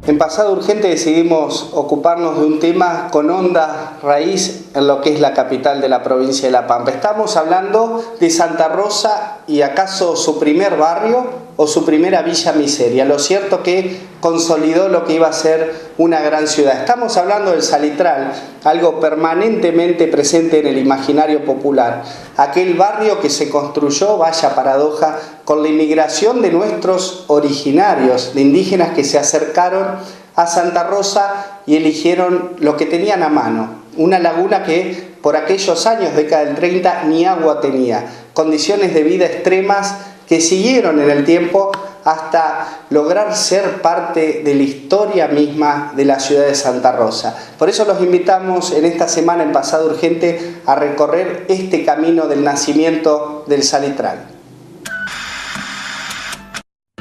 En Pasado Urgente decidimos ocuparnos de un tema con honda raíz en lo que es la capital de la provincia de La Pampa. Estamos hablando de Santa Rosa y acaso su primer barrio o su primera Villa Miseria. Lo cierto que consolidó lo que iba a ser una gran ciudad. Estamos hablando del Salitral, algo permanentemente presente en el imaginario popular. Aquel barrio que se construyó, vaya paradoja, con la inmigración de nuestros originarios, de indígenas que se acercaron a Santa Rosa y eligieron lo que tenían a mano. Una laguna que por aquellos años, década del 30, ni agua tenía. Condiciones de vida extremas que siguieron en el tiempo hasta lograr ser parte de la historia misma de la ciudad de Santa Rosa. Por eso los invitamos en esta semana en Pasado Urgente a recorrer este camino del nacimiento del Salitral.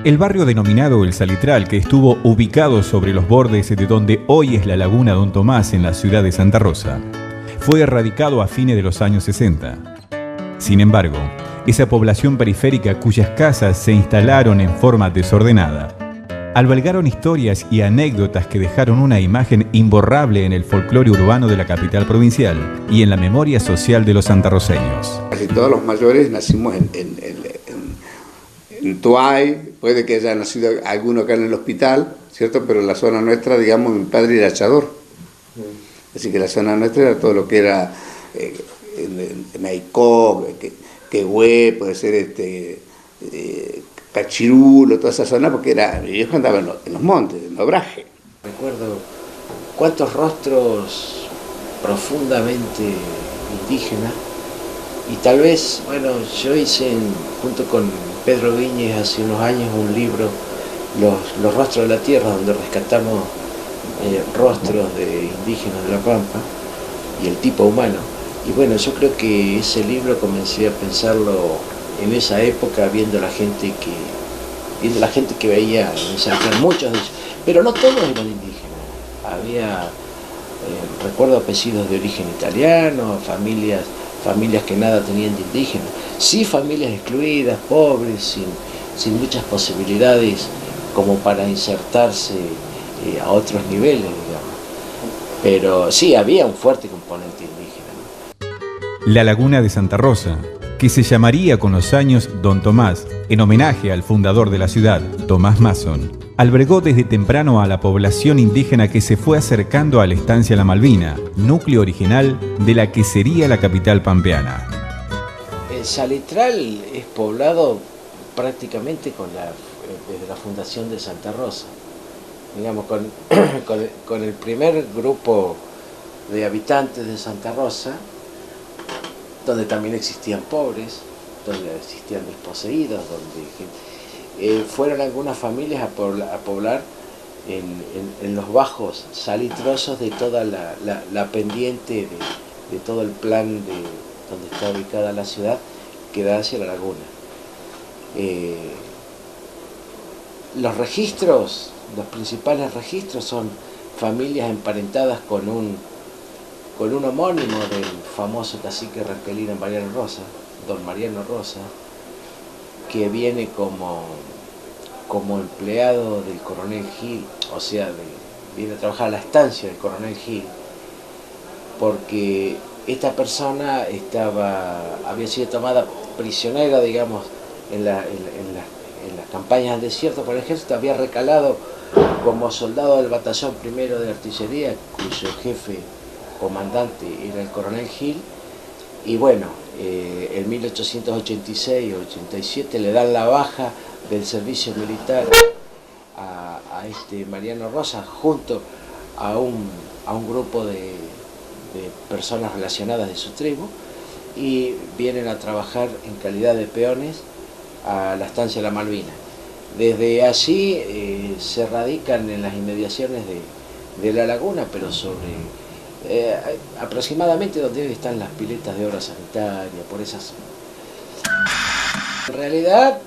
El barrio denominado El Salitral, que estuvo ubicado sobre los bordes de donde hoy es la Laguna Don Tomás en la ciudad de Santa Rosa, fue erradicado a fines de los años 60. Sin embargo, esa población periférica cuyas casas se instalaron en forma desordenada, albergaron historias y anécdotas que dejaron una imagen imborrable en el folclore urbano de la capital provincial y en la memoria social de los santarroceños. Casi todos los mayores nacimos en Tuay, puede que haya nacido alguno acá en el hospital, ¿cierto? Pero en la zona nuestra, digamos, mi padre era hachador. Así que la zona nuestra era todo lo que era Maicó, Quehue, puede ser Cachirulo, toda esa zona, porque mi viejo andaba en los montes, en Obraje. Recuerdo cuántos rostros profundamente indígenas, y tal vez, bueno, yo hice junto con Pedro Viñez hace unos años un libro, Los rostros de la tierra, donde rescatamos rostros de indígenas de La Pampa y el tipo humano. Y bueno, yo creo que ese libro comencé a pensarlo en esa época, viendo la gente que veía en Salitral, muchos de ellos, pero no todos eran indígenas. Había, recuerdo, apellidos de origen italiano, familias que nada tenían de indígenas, sí familias excluidas, pobres, sin muchas posibilidades como para insertarse a otros niveles, digamos. Pero sí, había un fuerte componente indígena, ¿no? La Laguna de Santa Rosa, que se llamaría con los años Don Tomás, en homenaje al fundador de la ciudad, Tomás Mason, albergó desde temprano a la población indígena que se fue acercando a la estancia La Malvina, núcleo original de la que sería la capital pampeana. El Salitral es poblado prácticamente desde la fundación de Santa Rosa, digamos, con el primer grupo de habitantes de Santa Rosa, donde también existían pobres, donde existían desposeídos, donde fueron algunas familias a poblar en los bajos salitrosos de toda la pendiente de todo el plan donde está ubicada la ciudad, que da hacia la laguna. Los registros, los principales registros son familias emparentadas con un homónimo del famoso cacique ranquelino Mariano Rosa, don Mariano Rosa, que viene como empleado del coronel Gil, o sea, viene a trabajar a la estancia del coronel Gil, porque esta persona había sido tomada prisionera, digamos, en las campañas al desierto por el ejército, había recalado como soldado del batallón primero de artillería, cuyo jefe comandante era el coronel Gil, y bueno, en 1886 o 87 le dan la baja del servicio militar a Mariano Rosa, junto a un grupo de personas relacionadas de su tribu, y vienen a trabajar en calidad de peones a la estancia La Malvina. Desde allí se radican en las inmediaciones de la laguna, pero sobre aproximadamente donde hoy están las piletas de obra sanitaria, por esa zona. En realidad,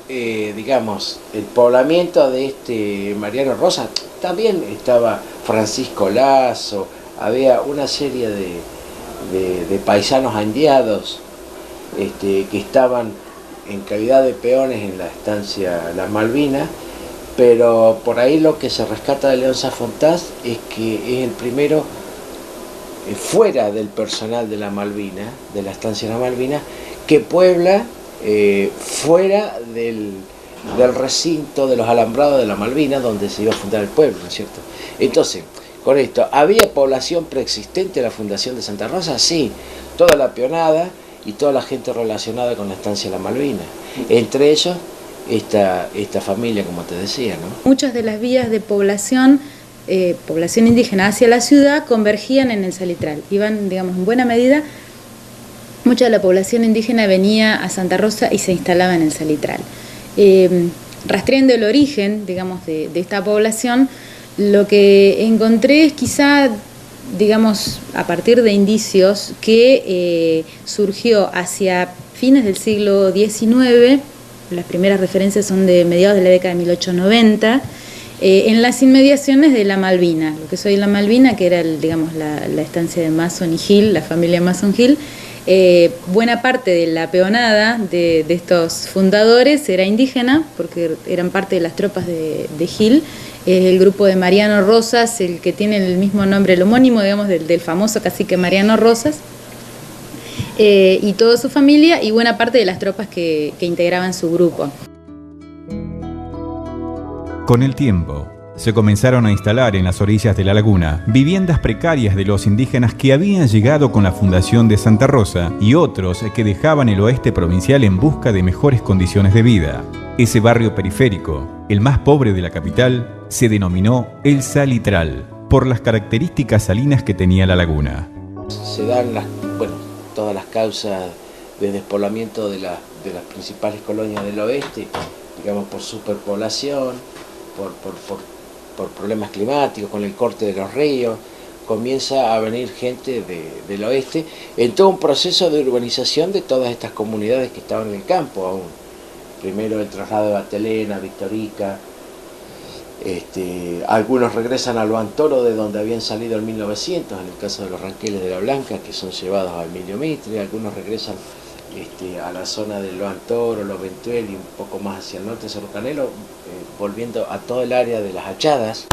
digamos, el poblamiento de Mariano Rosa, también estaba Francisco Lazo, había una serie de paisanos andiados que estaban en calidad de peones en la estancia Las Malvinas, pero por ahí lo que se rescata de León Safontás es que es el primero fuera del personal de la Malvina, de la estancia de la Malvina, que puebla fuera del recinto de los alambrados de la Malvina, donde se iba a fundar el pueblo, ¿no es cierto? Entonces, con esto, ¿había población preexistente a la fundación de Santa Rosa? Sí, toda la peonada y toda la gente relacionada con la estancia de la Malvina. Entre ellos, esta familia, como te decía, ¿no? Muchas de las vías de población indígena hacia la ciudad convergían en el Salitral. Iban, digamos, en buena medida, mucha de la población indígena venía a Santa Rosa y se instalaba en el Salitral. Rastreando el origen, digamos, de esta población, lo que encontré es quizá, digamos, a partir de indicios que surgió hacia fines del siglo XIX, las primeras referencias son de mediados de la década de 1890, en las inmediaciones de la Malvina, lo que es hoy la Malvina, que era, digamos, la estancia de Mason y Hill, la familia Mason Hill. Buena parte de la peonada de estos fundadores era indígena, porque eran parte de las tropas de Hill. El grupo de Mariano Rosas, el que tiene el mismo nombre, el homónimo, digamos, del famoso cacique Mariano Rosas, y toda su familia, y buena parte de las tropas que integraban su grupo. Con el tiempo, se comenzaron a instalar en las orillas de la laguna viviendas precarias de los indígenas que habían llegado con la fundación de Santa Rosa y otros que dejaban el oeste provincial en busca de mejores condiciones de vida. Ese barrio periférico, el más pobre de la capital, se denominó El Salitral, por las características salinas que tenía la laguna. Se dan todas las causas de despoblamiento de las principales colonias del oeste, digamos, por superpoblación, por problemas climáticos, con el corte de los ríos. Comienza a venir gente del oeste en todo un proceso de urbanización de todas estas comunidades que estaban en el campo aún. Primero el traslado de Batelena, Victorica, algunos regresan a Luantoro, de donde habían salido en 1900, en el caso de los ranqueles de la Blanca, que son llevados a Emilio Mitre. Algunos regresan a la zona de Luantoro, Los Ventuel y un poco más hacia el norte, Cerro Canelo, volviendo a todo el área de las Achadas.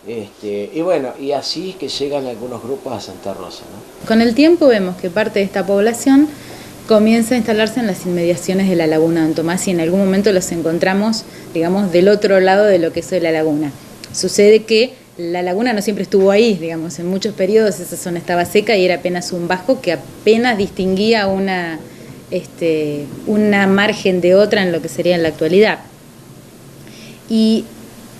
Y así es que llegan algunos grupos a Santa Rosa, ¿no? Con el tiempo vemos que parte de esta población comienza a instalarse en las inmediaciones de la laguna de Don Tomás, y en algún momento los encontramos, digamos, del otro lado de lo que es hoy la laguna. Sucede que la laguna no siempre estuvo ahí, digamos, en muchos periodos esa zona estaba seca y era apenas un bajo que apenas distinguía una margen de otra en lo que sería en la actualidad. Y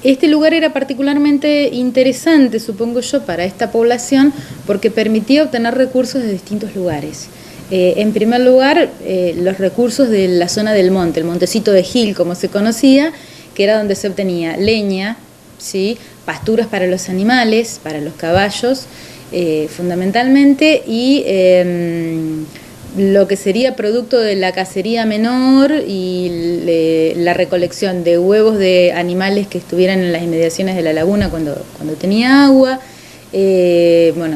este lugar era particularmente interesante, supongo yo, para esta población porque permitía obtener recursos de distintos lugares. En primer lugar, los recursos de la zona del monte, el montecito de Gil, como se conocía, que era donde se obtenía leña, ¿sí?, pasturas para los animales, para los caballos, fundamentalmente, y lo que sería producto de la cacería menor y la recolección de huevos de animales que estuvieran en las inmediaciones de la laguna cuando tenía agua.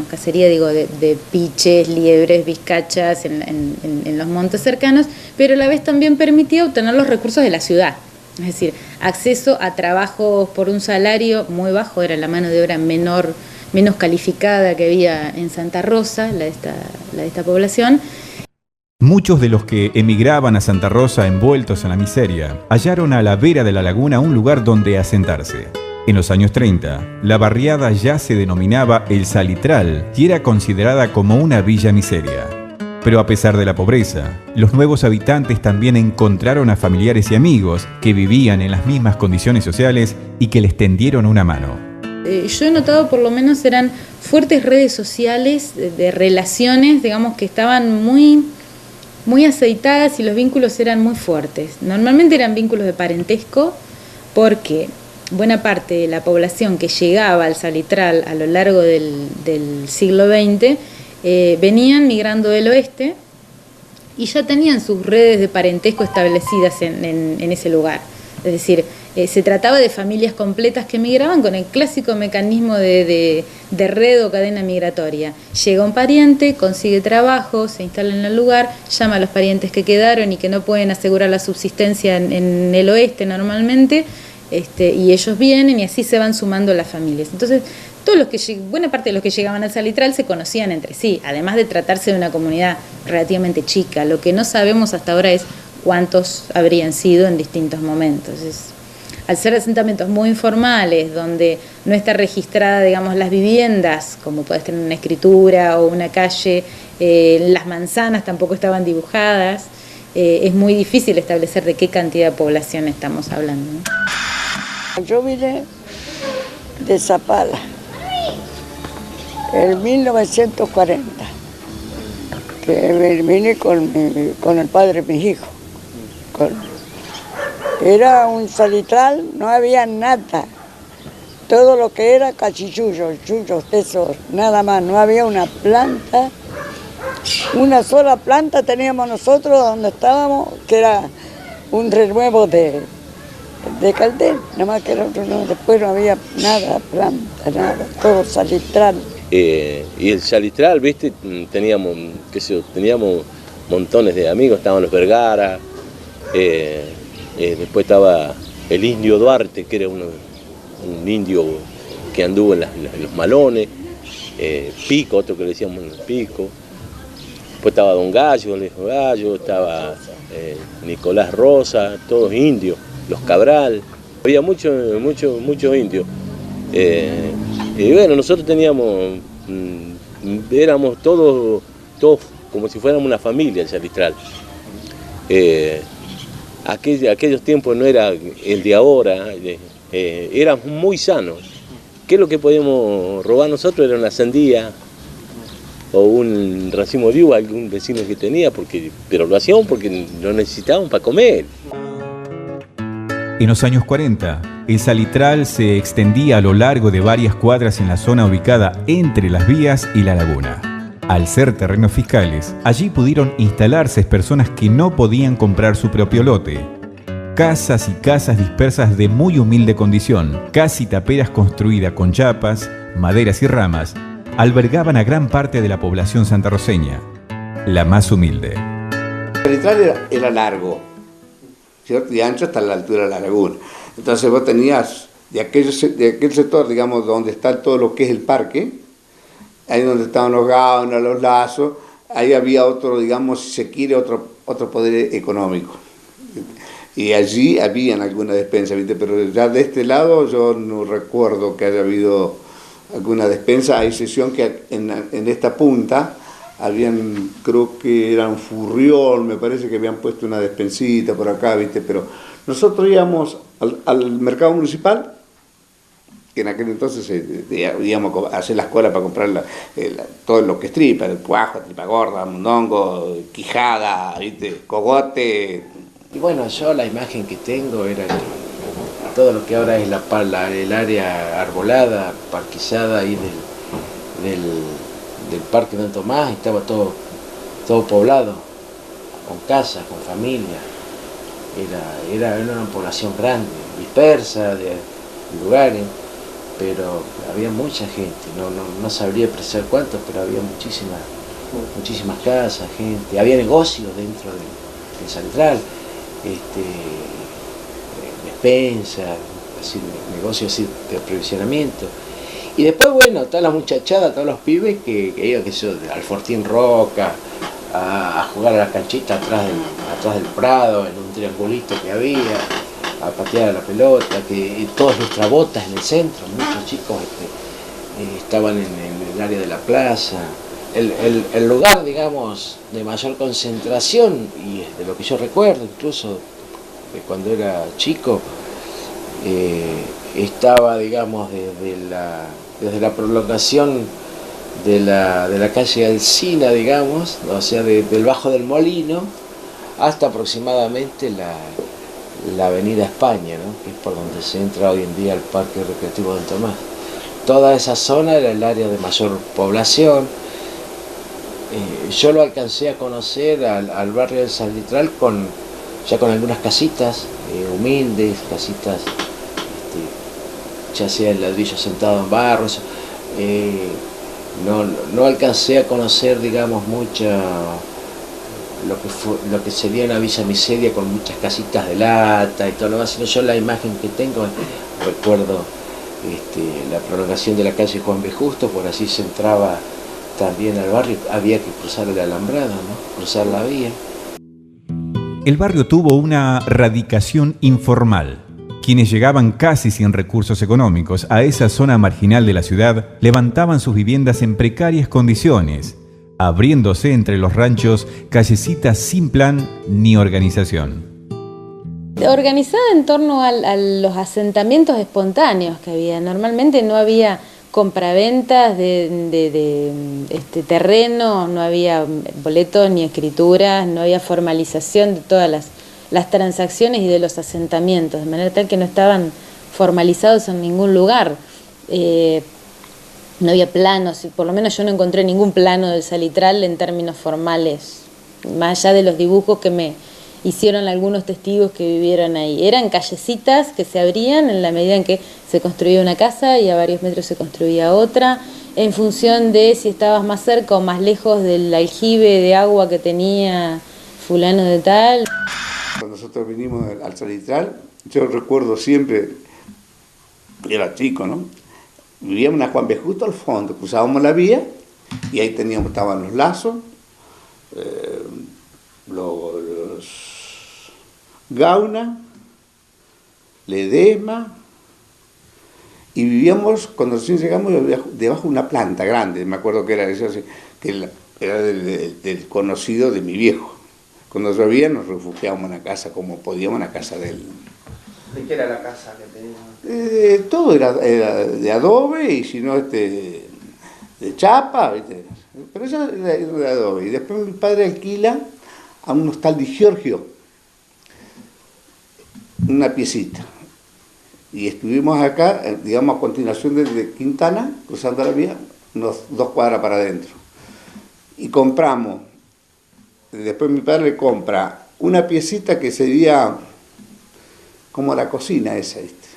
Cacería, digo, de piches, liebres, vizcachas en los montes cercanos, pero a la vez también permitía obtener los recursos de la ciudad, es decir, acceso a trabajos por un salario muy bajo, era la mano de obra menos calificada que había en Santa Rosa, la de esta población. Muchos de los que emigraban a Santa Rosa envueltos en la miseria hallaron a la vera de la laguna un lugar donde asentarse. En los años 30, la barriada ya se denominaba El Salitral y era considerada como una villa miseria. Pero a pesar de la pobreza, los nuevos habitantes también encontraron a familiares y amigos que vivían en las mismas condiciones sociales y que les tendieron una mano. Yo he notado, por lo menos, eran fuertes redes sociales de relaciones, digamos, que estaban muy aceitadas y los vínculos eran muy fuertes. Normalmente eran vínculos de parentesco porque buena parte de la población que llegaba al Salitral a lo largo del siglo XX venían migrando del oeste y ya tenían sus redes de parentesco establecidas en ese lugar. Es decir, se trataba de familias completas que migraban con el clásico mecanismo de red o cadena migratoria. Llega un pariente, consigue trabajo, se instala en el lugar, llama a los parientes que quedaron y que no pueden asegurar la subsistencia en el oeste normalmente, y ellos vienen y así se van sumando las familias. Entonces, buena parte de los que llegaban al Salitral se conocían entre sí, además de tratarse de una comunidad relativamente chica. Lo que no sabemos hasta ahora es cuántos habrían sido en distintos momentos. Al ser asentamientos muy informales, donde no está registrada, digamos, las viviendas, como puedes tener una escritura o una calle, las manzanas tampoco estaban dibujadas, es muy difícil establecer de qué cantidad de población estamos hablando, ¿no? Yo vine de Zapala en 1940, que vine con el padre de mis hijos. Era un salitral, no había nada. Todo lo que era cachillullos, chullos, esos, nada más. No había una planta, una sola planta teníamos nosotros donde estábamos, que era un renuevo de Caldén, nada más que era otro, no, después no había nada, planta, nada, todo salitral. Y el salitral, viste, teníamos montones de amigos, estaban los Vergara, después estaba el indio Duarte, que era un indio que anduvo en los malones, Pico, otro que le decíamos Pico. Después estaba Don Gallo, el hijo Gallo, estaba Nicolás Rosa, todos indios, los Cabral. Había muchos indios. Y bueno, nosotros éramos todos como si fuéramos una familia el Salitral. Aquellos tiempos no era el de ahora, éramos muy sanos. ¿Qué es lo que podíamos robar nosotros? Era una sandía o un racimo de uva, algún vecino que tenía, pero lo hacíamos porque lo necesitábamos para comer. En los años 40, el Salitral se extendía a lo largo de varias cuadras en la zona ubicada entre las vías y la laguna. Al ser terrenos fiscales, allí pudieron instalarse personas que no podían comprar su propio lote. Casas y casas dispersas de muy humilde condición, casi taperas construidas con chapas, maderas y ramas, albergaban a gran parte de la población santarroceña, la más humilde. El Salitral era largo, ¿cierto? Y ancho hasta la altura de la laguna. Entonces vos tenías de aquel sector, digamos, donde está todo lo que es el parque, ahí donde estaban los gaunas, los lazos, ahí había otro, digamos, si se quiere, otro poder económico. Y allí habían alguna despensa, ¿viste? Pero ya de este lado yo no recuerdo que haya habido alguna despensa, a excepción que en esta punta habían, creo que era un Furriol, me parece que habían puesto una despensita por acá, ¿viste? Pero nosotros íbamos al mercado municipal, que en aquel entonces íbamos a hacer las colas para comprar todo lo que es tripa, el cuajo, tripa gorda, mondongo, quijada, ¿viste? Cogote. Y bueno, yo la imagen que tengo era que todo lo que ahora es el área arbolada, parquizada ahí del Parque Don Tomás, estaba todo poblado, con casas, con familias. Era una población grande, dispersa de lugares, pero había mucha gente, no sabría precisar cuántos, pero había muchísimas casas, gente, había negocios dentro del Salitral, despensa, así, negocios así de aprovisionamiento. Y después, bueno, todas las muchachadas, todos los pibes que iban, al Fortín Roca, a jugar a la canchita atrás del Prado, en un triangulito que había, a patear a la pelota, que todos los trabotas en el centro, muchos chicos estaban en el área de la plaza. El lugar, digamos, de mayor concentración, y de lo que yo recuerdo, incluso de cuando era chico, estaba, digamos, desde la prolongación de la calle Alsina, digamos, o sea, del Bajo del Molino, hasta aproximadamente la avenida España, ¿no? Que es por donde se entra hoy en día al Parque Recreativo Don Tomás. Toda esa zona era el área de mayor población. Yo lo alcancé a conocer al barrio del Salitral ya con algunas casitas humildes, casitas ya sea el ladrillo sentado en barro. No alcancé a conocer, digamos, lo que sería una Villa Miseria con muchas casitas de lata y todo lo demás, sino yo la imagen que tengo, recuerdo la prolongación de la calle Juan B. Justo, por allí se entraba también al barrio, había que cruzar el alambrado, ¿no? Cruzar la vía. El barrio tuvo una radicación informal. Quienes llegaban casi sin recursos económicos a esa zona marginal de la ciudad levantaban sus viviendas en precarias condiciones, abriéndose entre los ranchos callecitas sin plan ni organización. Organizada en torno a los asentamientos espontáneos que había. Normalmente no había compraventas de terreno, no había boletos ni escrituras, no había formalización de todas las transacciones y de los asentamientos, de manera tal que no estaban formalizados en ningún lugar. No había planos, por lo menos yo no encontré ningún plano del Salitral en términos formales, más allá de los dibujos que me hicieron algunos testigos que vivieron ahí. Eran callecitas que se abrían en la medida en que se construía una casa y a varios metros se construía otra, en función de si estabas más cerca o más lejos del aljibe de agua que tenía fulano de tal. Cuando nosotros vinimos al Salitral, yo recuerdo siempre, era chico, ¿no? Vivíamos en Juan B. Justo al fondo, cruzábamos la vía y ahí estaban los lazos, los Gauna, Ledesma, y vivíamos, cuando recién llegamos, debajo de una planta grande, me acuerdo que era del conocido de mi viejo. Cuando llovía nos refugiábamos en la casa como podíamos, en la casa de él. ¿De qué era la casa que tenían? Todo era de adobe y si no de chapa, ¿viste? Pero eso era de adobe. Y después mi padre alquila a un hostal de Giorgio una piecita. Y estuvimos acá, digamos a continuación de Quintana, cruzando la vía, unos 2 cuadras para adentro. Y compramos, después mi padre compra una piecita que sería como la cocina esa, ¿viste?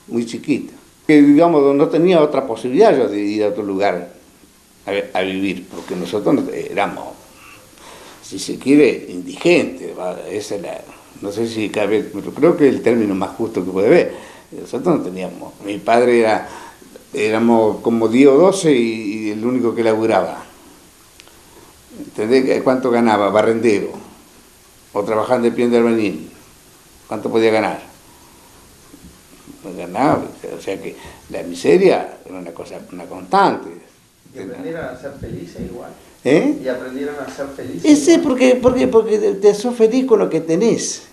Muy chiquita. Que digamos, no tenía otra posibilidad yo de ir a otro lugar a vivir, porque nosotros éramos, si se quiere, indigentes. Esa es no sé si cabe, pero creo que es el término más justo que puede haber. Nosotros no teníamos, mi padre éramos como 10 o 12 y el único que laburaba. ¿Entendés? ¿Cuánto ganaba? Barrendero, o trabajando de pie de albañil. ¿Cuánto podía ganar? No ganaba, o sea que la miseria era una constante. ¿Y aprendieron a ser felices igual? ¿Y aprendieron a ser felices? Ese porque te sos feliz con lo que tenés.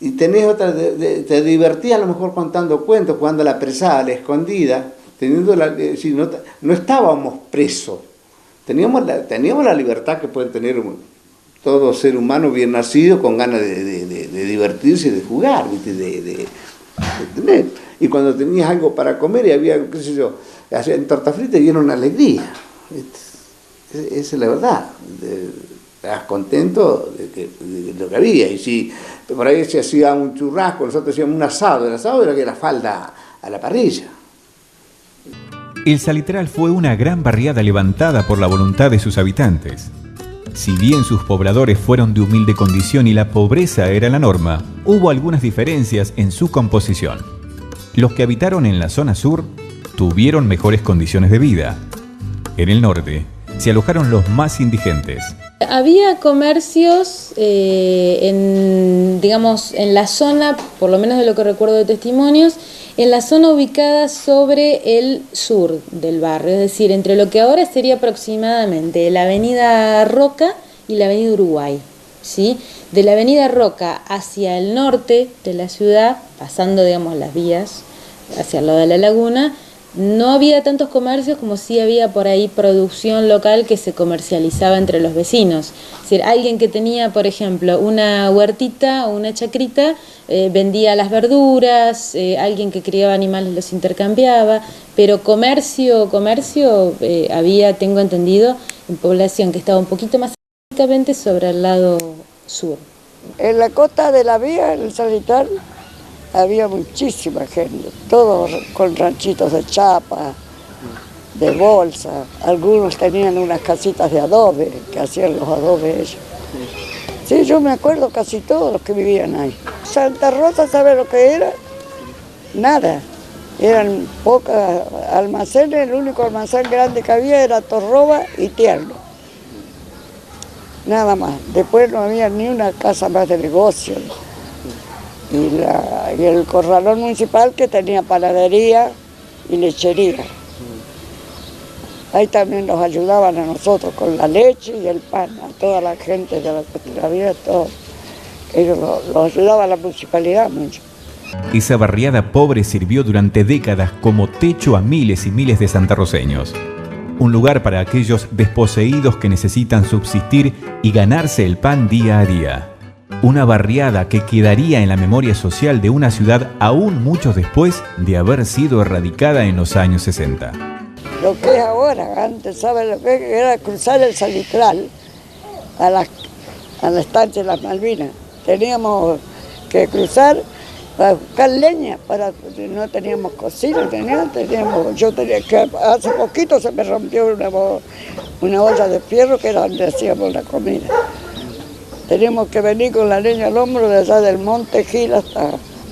Y tenés otra, te divertías a lo mejor contando cuentos, jugando a la presada, a la escondida, no estábamos presos. Teníamos la libertad que puede tener todo ser humano bien nacido con ganas de divertirse y de jugar, ¿viste? De tener. Y cuando tenías algo para comer y había, qué sé yo, en torta frita y era una alegría, ¿viste? Esa es la verdad. Estabas contento de lo que había. Y si por ahí se hacía un churrasco, nosotros hacíamos un asado. El asado era que la falda a la parrilla. El Salitral fue una gran barriada levantada por la voluntad de sus habitantes. Si bien sus pobladores fueron de humilde condición y la pobreza era la norma, hubo algunas diferencias en su composición. Los que habitaron en la zona sur tuvieron mejores condiciones de vida. En el norte se alojaron los más indigentes. Había comercios en la zona, por lo menos de lo que recuerdo de testimonios, en la zona ubicada sobre el sur del barrio, es decir, entre lo que ahora sería aproximadamente la avenida Roca y la avenida Uruguay, ¿sí? De la avenida Roca hacia el norte de la ciudad, pasando, digamos, las vías hacia el lado de la laguna, no había tantos comercios como sí había por ahí producción local que se comercializaba entre los vecinos. Es decir, alguien que tenía, por ejemplo, una huertita o una chacrita, vendía las verduras, alguien que criaba animales los intercambiaba, pero comercio había, tengo entendido, en población que estaba un poquito más específicamente sobre el lado sur. En la costa de la vía, en el Salitral, había muchísima gente, todos con ranchitos de chapa, de bolsa. Algunos tenían unas casitas de adobe, que hacían los adobes ellos. Sí, yo me acuerdo casi todos los que vivían ahí. Santa Rosa, ¿sabe lo que era? Nada. Eran pocos almacenes, el único almacén grande que había era Torroba y Tierno. Nada más. Después no había ni una casa más de negocio. Y el corralón municipal que tenía panadería y lechería. Ahí también nos ayudaban a nosotros con la leche y el pan, a toda la gente de la costelería, todo. Ellos los ayudaba a la municipalidad mucho. Esa barriada pobre sirvió durante décadas como techo a miles y miles de santarroceños. Un lugar para aquellos desposeídos que necesitan subsistir y ganarse el pan día a día. Una barriada que quedaría en la memoria social de una ciudad aún mucho después de haber sido erradicada en los años 60. Lo que es ahora, antes, ¿sabe lo que era? Cruzar el Salitral a la estancia de las Malvinas. Teníamos que cruzar para buscar leña, no teníamos cocina, yo tenía que, hace poquito se me rompió una olla de fierro que era donde hacíamos la comida. Teníamos que venir con la leña al hombro de allá del Monte Gil hasta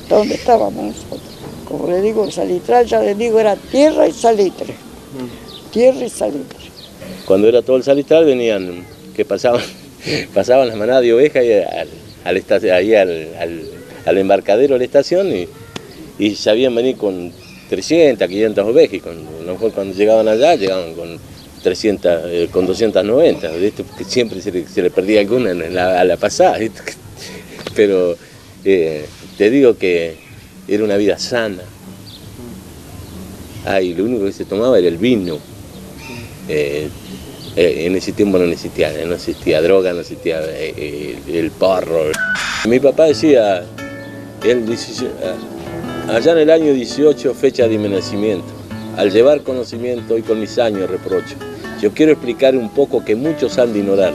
donde estábamos nosotros. Como le digo, el Salitral, ya le digo, era tierra y salitre. Tierra y salitre. Cuando era todo el Salitral venían, que pasaban las manadas de ovejas al embarcadero de la estación y sabían venir con 300, 500 ovejas y a lo mejor cuando llegaban allá llegaban con 300, con 290, porque siempre se le perdía alguna a la pasada, pero te digo que era una vida sana. Y lo único que se tomaba era el vino. En ese tiempo no existía droga, no existía el porro. Mi papá decía, allá en el año 18, fecha de mi nacimiento, al llevar conocimiento y con mis años reprocho, yo quiero explicar un poco que muchos han de ignorar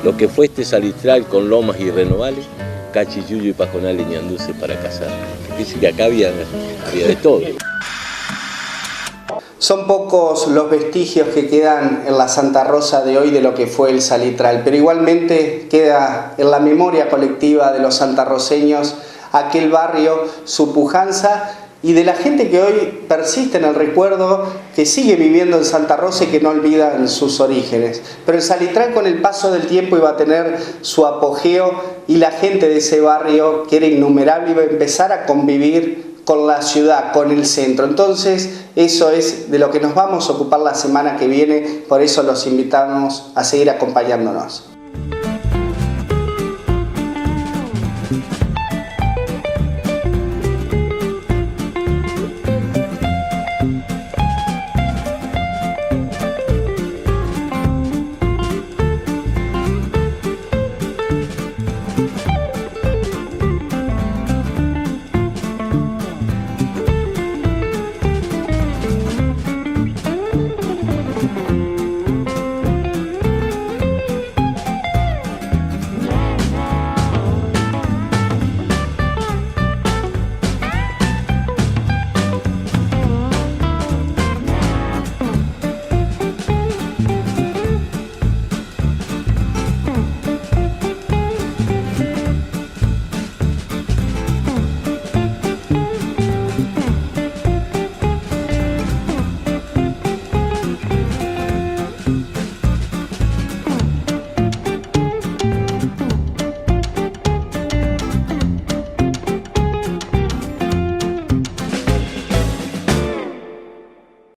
lo que fue este Salitral con lomas y renovales, Cachiyuyo y Pajonal y Ñanduse para cazar. Dice que acá había de todo. Son pocos los vestigios que quedan en la Santa Rosa de hoy de lo que fue el Salitral, pero igualmente queda en la memoria colectiva de los santarroceños aquel barrio, su pujanza y de la gente que hoy persiste en el recuerdo, que sigue viviendo en Santa Rosa y que no olvida en sus orígenes. Pero el Salitral con el paso del tiempo iba a tener su apogeo y la gente de ese barrio, que era innumerable, iba a empezar a convivir con la ciudad, con el centro. Entonces, eso es de lo que nos vamos a ocupar la semana que viene, por eso los invitamos a seguir acompañándonos.